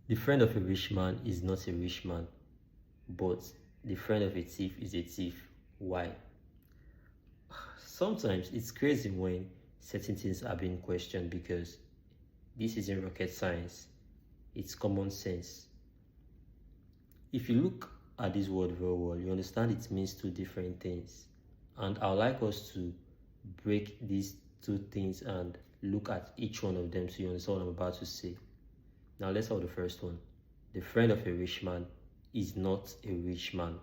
The friend of a rich man is not a rich man, but the friend of a thief is a thief. Why? Sometimes it's crazy when certain things are being questioned because this isn't rocket science, it's common sense. If you look at this word very well, you understand it means two different things. And I would like us to break these two things and look at each one of them so you understand what I'm about to say. Now let's start with the first one. The friend of a rich man is not a rich man.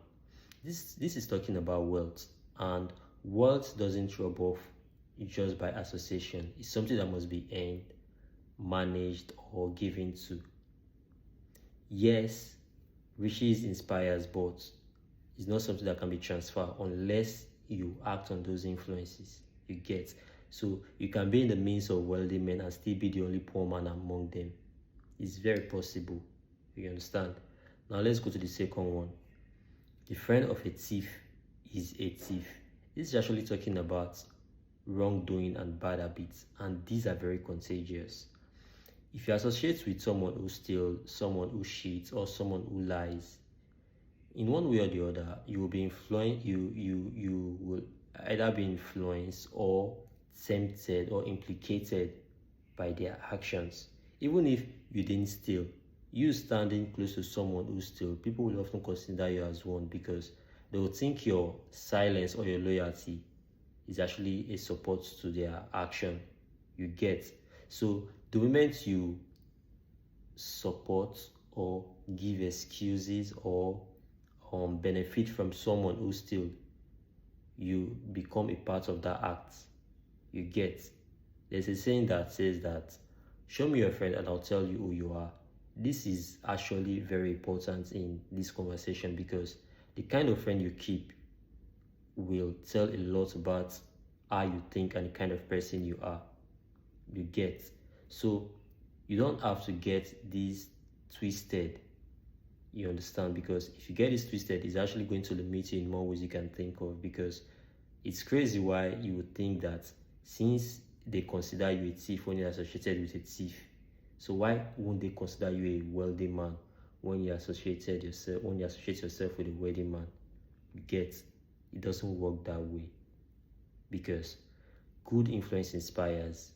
This is talking about wealth, and wealth doesn't rub off just by association. It's something that must be earned, managed, or given to. Yes, riches inspires, but it's not something that can be transferred unless you act on those influences. You get. So you can be in the midst of wealthy men and still be the only poor man among them. It's very possible. You understand? Now let's go to the second one. The friend of a thief is a thief. This is actually talking about wrongdoing and bad habits, and these are very contagious. If you associate with someone who steals, someone who cheats, or someone who lies, in one way or the other, you will be influenced. You will either be influenced or tempted or implicated by their actions. Even if you didn't steal, you standing close to someone who steals, people will often consider you as one because they will think your silence or your loyalty is actually a support to their action. You get. So the moment you support or give excuses or benefit from someone who steals, you become a part of that act. You get. There's a saying that says that show me your friend and I'll tell you who you are. This is actually very important in this conversation because the kind of friend you keep will tell a lot about how you think and the kind of person you are. You get. So you don't have to get this twisted. You understand? Because if you get this twisted, it's actually going to limit you in more ways you can think of, because it's crazy why you would think that since they consider you a thief when you're associated with a thief, so why won't they consider you a wealthy man when you associate yourself with a wealthy man? You get. It doesn't work that way, because good influence inspires,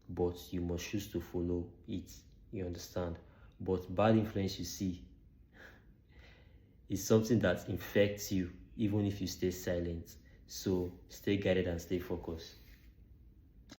but you must choose to follow it. You understand? But bad influence, you see, is something that infects you even if you stay silent. So stay guided and stay focused.